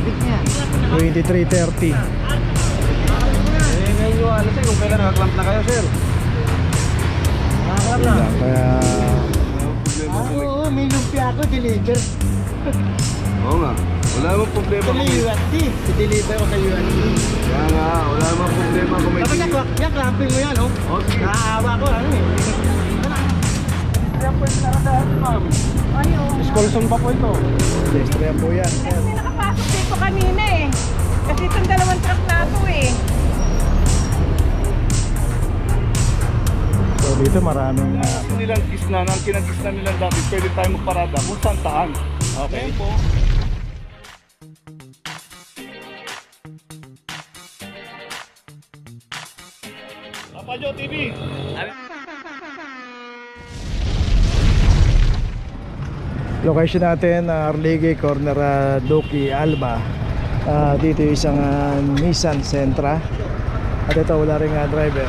Nakakabit niya. 23.30. Ngayon yung alas kung kailan nakaklamp na kayo, sir. Nakakabit na. Kaya Oo, may lumpia ako, deliver. Oo nga. Wala namang problema Ito may USD. I-deliver ko sa USD. Kaya nga, wala namang problema kung may Kapag clamping mo yan, oh. Okay. Nakaawa ko, ano eh. Kaya po yung naradaan, ma'am. Discolson pa po ito. Pedestrian po yan. Kasi nakapasok dito kanina eh. Kasi itong dalawang truck na ito eh. So dito maraming Nilang gisnan, ang kinagisnan nilang dati, pwede tayo magparada kung saan taan. Okay po. Papajo TV. location natin, Arligue, corner Duki, Alba. Dito yung isang Nissan Sentra. At ito wala rin driver.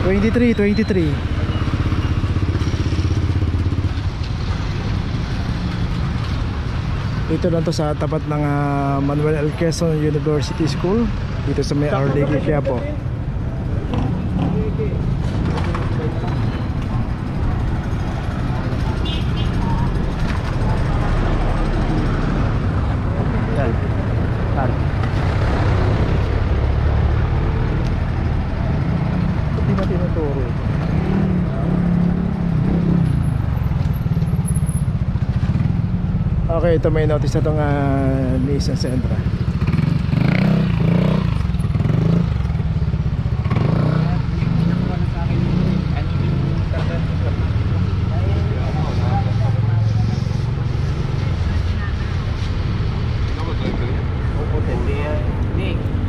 23. Dito lang to sa tapat ng Manuel L. Quezon University School. Dito sa may Arligue, Quiapo. Okay, ito may notice na itong Nissan Sentra.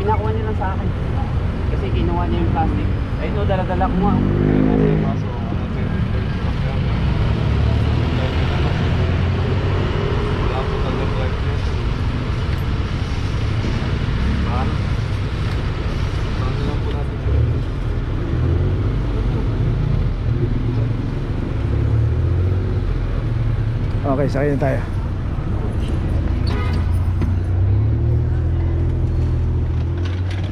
Pinakuha niya lang sa akin. Kasi kinuha niya yung plastic. Ay ito, dala-dala ko nga. Okay, sakay na tayo.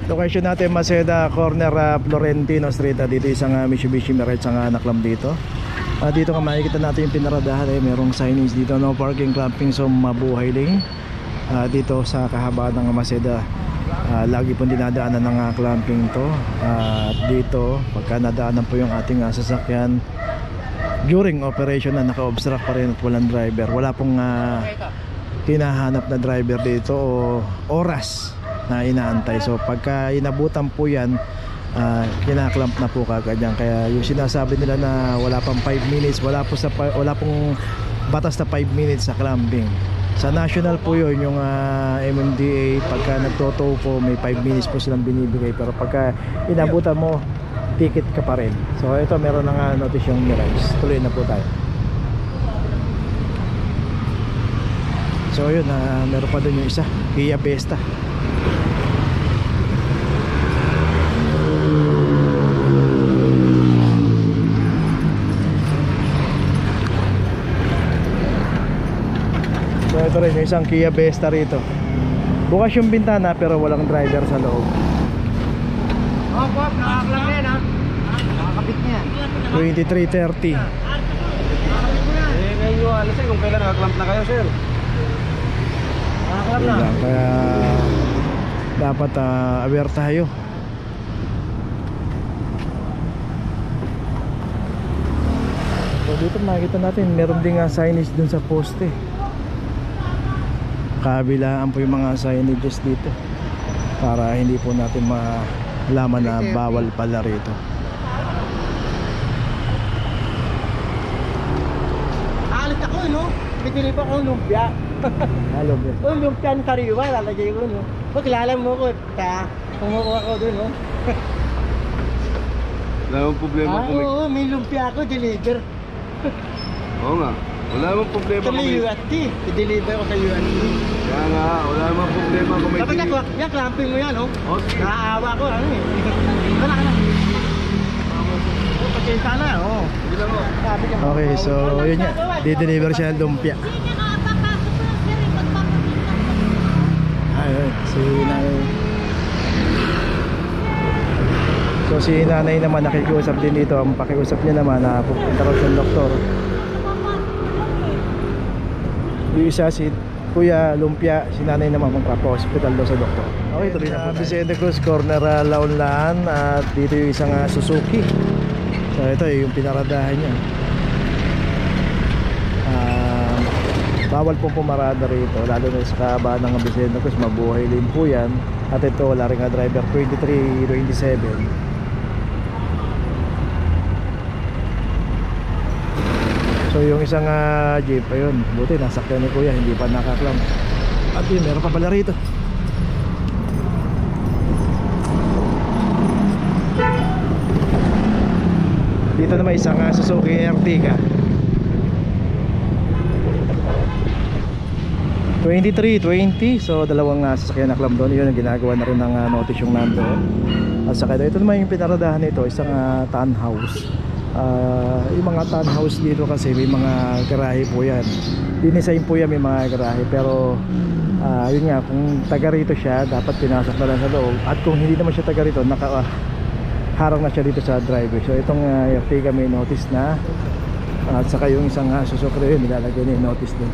Location natin Maceda, corner Florentino Street. Dito isang Mitsubishi Mirage ang naklam dito. Dito nga makikita natin yung pinaradahan. Merong signage dito, no parking, clamping, so mabuhay lane. Dito sa kahabaan ng Maceda, lagi pong dinadaanan ng clamping to. Dito pagka nadaanan po yung ating sasakyan during operation na naka-obstruct pa rin at walang driver, wala pong hinahanap na driver dito o oras na inaantay. So pagka inabutan po yan, kinaklamp na po kagad yan. Kaya yung sinasabi nila na wala pang 5 minutes, wala pong batas na 5 minutes sa clamping. Sa national po yun, yung MMDA, pagka nagtotow po may 5 minutes po silang binibigay. Pero pagka inabutan mo, ticket ka pa rin. So ito, meron na nga notice yung Mirage. Tuloy na po tayo. So yun, meron pa dun yung isa, Kia Vesta. So ito rin, yung isang Kia Vesta rito. Bukas yung bintana pero walang driver sa loob. Wap, nakaklam yan ha. Nakakabit niya. 23.30. Ngayon yung alas kung kailan nakaklamp na kayo, sir. Nakaklam na. Kaya dapat aware tayo. So dito makikita natin meron din nga signage dun sa poste. Kabilaan po yung mga signages dito para hindi po natin malaman na bawal pala rito. Alit ako, no? Bibili pa akong lumpia. Hello, bro. Oh, lumpia ng kariwa, lalagay ko, no? Pagkilala mo ko, kumukuha ko dun, no? Wala namang problema kung may... Oo, may lumpia ako, deliver. Oo nga. Wala namang problema Ito kung may may... USD. I-deliver ko sa USD. Kaya nga, wala namang problema kung may... Kapag yan, clamping mo yan, no? Okay. Nakaawa ko, ano eh. Wala ka na. Pasensya na, oh. Hindi lang ako. Sabi ka. Okay, so yun nga, di-deliver siya ng lumpia. Ayun, si nanay. So si nanay naman nakikiusap din dito. Ang pakiusap niya naman na pupunta raw sa doktor. Yung isa si Kuya Lumpia, si nanay naman magpapa-hospital daw sa doktor. Okay, tuloy na po. Vicente Cruz, corner Launlaan. At dito yung isang Suzuki. So ito yung pinaradahan niya. Bawal po pumarada rito, lalo na sa kabaan ng Vicente Cruz. Mabuhay din po yan. At ito wala rin driver 23-27. So yung isang jeep, ayun, buti nasakyan ni Kuya, hindi pa nakaklam. At yun, meron pa pala rito. Dito naman isang Suzuki Ertiga 23-20. So dalawang sasakyan na klam doon. Yun ang ginagawa na rin ng notice yung nandoon. At saka ito naman yung pinaradahan nito, isang townhouse. Yung mga townhouse dito kasi may mga garahe po yan. Dinisign po yan, may mga garahe. Pero yun nga, kung taga rito siya, dapat pinasok na lang sa loob. At kung hindi naman siya taga rito, harang na siya dito sa driveway. So itong Ertiga may notice na. At saka yung isang Suzuki yun, nilalagay na yung notice din.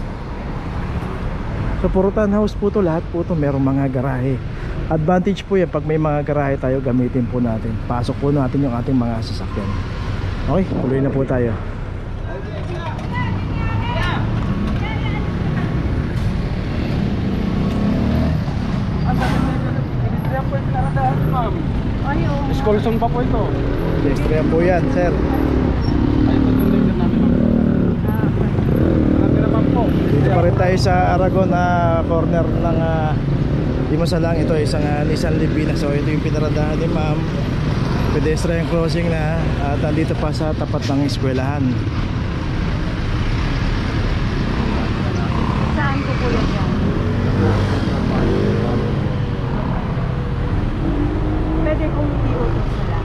So puro townhouse po to, lahat po to merong mga garahe. Advantage po yan, pag may mga garahe tayo, gamitin po natin. Pasok po natin yung ating mga sasakyan. Okay, tuloy na po tayo. Pedestrian po yung pinaradahan, ma'am. School zone pa po ito. Pedestrian po yan, sir. Ay, ito yung leader namin, ma'am. Marami naman po. Dito pa rin tayo sa Aragon corner ng Dimasalang. Ito ay isang Nissan Livina. So ito yung pinaradahan ni ma'am. Pedestrian crossing na. At andito pa sa tapat ng eskwelahan. Saan ko po yan? Pwede kong i-utos sila.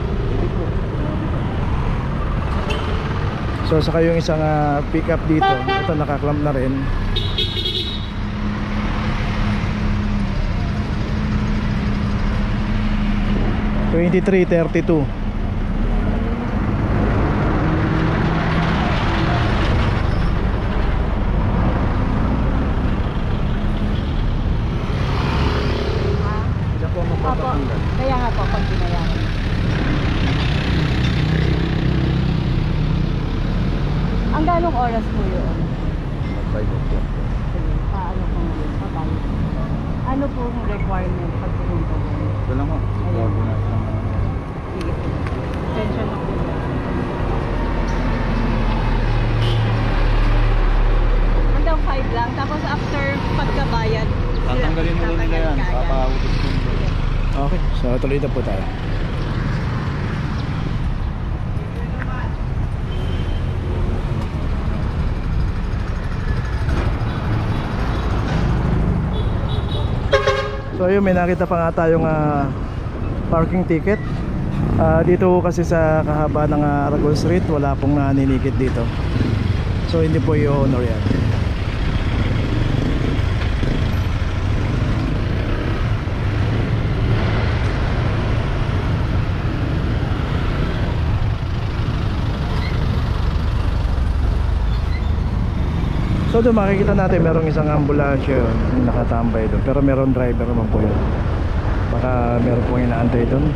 So saka yung isang pick up dito. Ito nakaklamp na rin. (23:32) Opo, kaya nga po pag binayaran. Ang ganong oras po yun? Ano po yun? Ano po yung requirement pag pumunta mo? Ito lang po. Sige po. Attention na po. Hanggang 5 lang. Tapos after pagkabayad, Tatanggalin mo nila yan. Papautos ko. Okay, so tuloy na po tayo. So ayun, may nakita pa nga tayong parking ticket. Dito kasi sa kahaba ng Aragon Street, wala pong ninikit dito. So hindi po i-honor yan. So doon makikita natin merong isang ambulansya yung nakatambay doon. Pero meron driver naman po yun. Baka meron pong inaantay doon.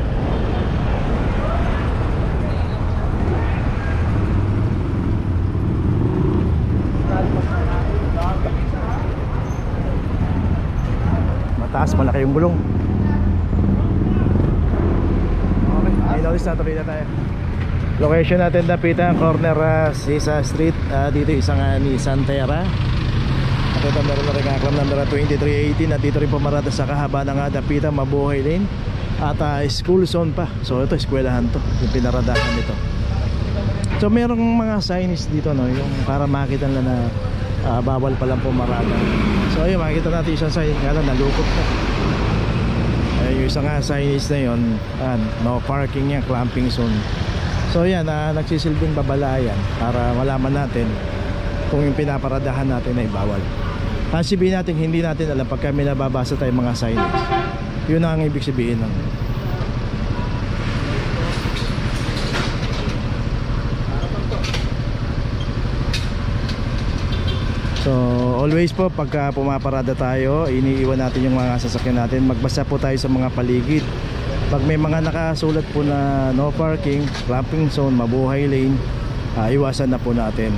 Mataas, malaki yung gulong. Okay, may notice na, tuloy na tayo. Location natin Dapitan, corner Sisa Street. Dito isang Nissan Terra. At ito meron na rin aklam number 2318. At dito rin pumarada sa kahaba ng Dapitan, Mabuhay Lane. At school zone pa. So ito, eskwelahan to, yung pinaradahan nito. So merong mga signage dito, no, yung para makita nila na bawal palang pumarada. So ayun, makikita natin isang signage. Nga lang, nalukot na. Yung isang signage na yun, no parking yan, clamping zone. So yan, nagsisilbing babala yan para malaman natin kung yung pinaparadahan natin ay bawal. Sabihin natin hindi natin alam pagka may nababasa tayong mga signage. Yun ang ibig sabihin ng So always po pagka pumaparada tayo, iniiwan natin yung mga sasakyan natin. Magbasa po tayo sa mga paligid. Pag may mga nakasulat po na no parking, clamping zone, mabuhay lane, iwasan na po natin.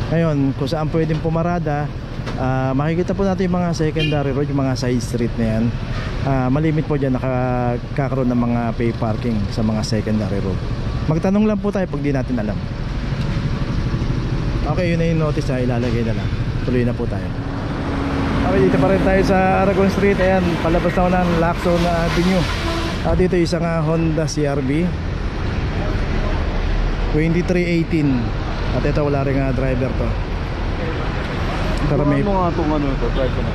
Ngayon kung saan pwedeng pumarada, makikita po natin yung mga secondary road, yung mga side street na yan. Malimit po dyan nakakaroon ng mga pay parking sa mga secondary road. Magtanong lang po tayo pag di natin alam. Okay, yun na yung notice na ilalagay na lang. Tuloy na po tayo. Okay, dito pa rin tayo sa Aragon Street. Ayan, palabas na ng Lacson Avenue. Dito isang Honda CRV 2318. At ito wala rin driver to. Pero may... Ano nga itong ano ito? Try ko na.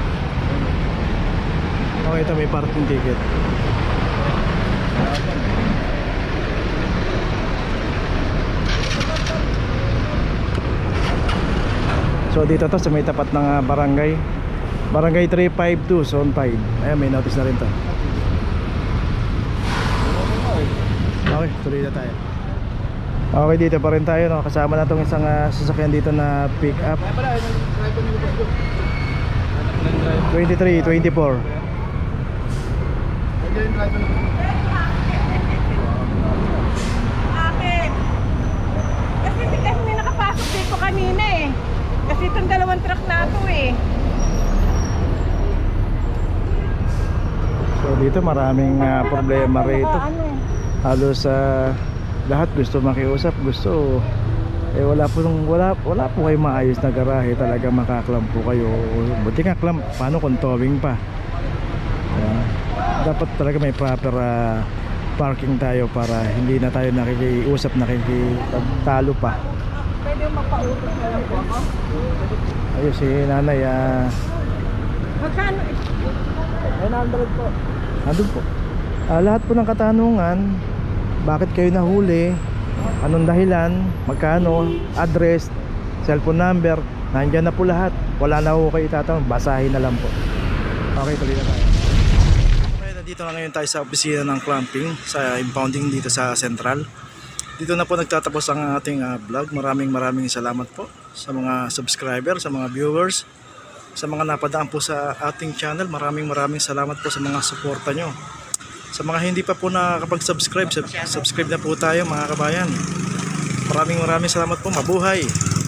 Okay, ito may parking ticket. So dito to sa may tapat ng barangay 352 zone 5. Ayan, may notice na rin to. Okay, tuloy na tayo. Okay, dito pa rin tayo, no? Kasama na itong isang sasakyan dito na pick up 23, 24. Akin. Kasi may nakapasok dito kanina eh. Kasi itong dalawang truck na ito eh. So dito maraming problema rito. Halos lahat gusto makiusap, gusto wala po kayong maayos na garahe, talaga makaklam po kayo. Buti nga klam, paano kung towing pa? Dapat talaga may proper parking tayo para hindi na tayo nakikiusap, nakikitalo pa. Pwede yung magpautos na lang po ako? Ayun si nanay, Magkano? 900 po. Andun po. Lahat po ng katanungan, bakit kayo nahuli, anong dahilan, magkano, address, cellphone number, nandiyan na po lahat. Wala na po kayo itatanong, basahin na lang po. Okay, tuloy na tayo. Okay, nandito na ngayon tayo sa opisina ng clamping, sa impounding dito sa Central. Dito na po nagtatapos ang ating vlog. Maraming salamat po sa mga subscriber, sa mga viewers, sa mga napadaan po sa ating channel. Maraming salamat po sa mga suporta nyo. Sa mga hindi pa po nakakapag-subscribe, subscribe na po tayo mga kabayan. Maraming salamat po. Mabuhay!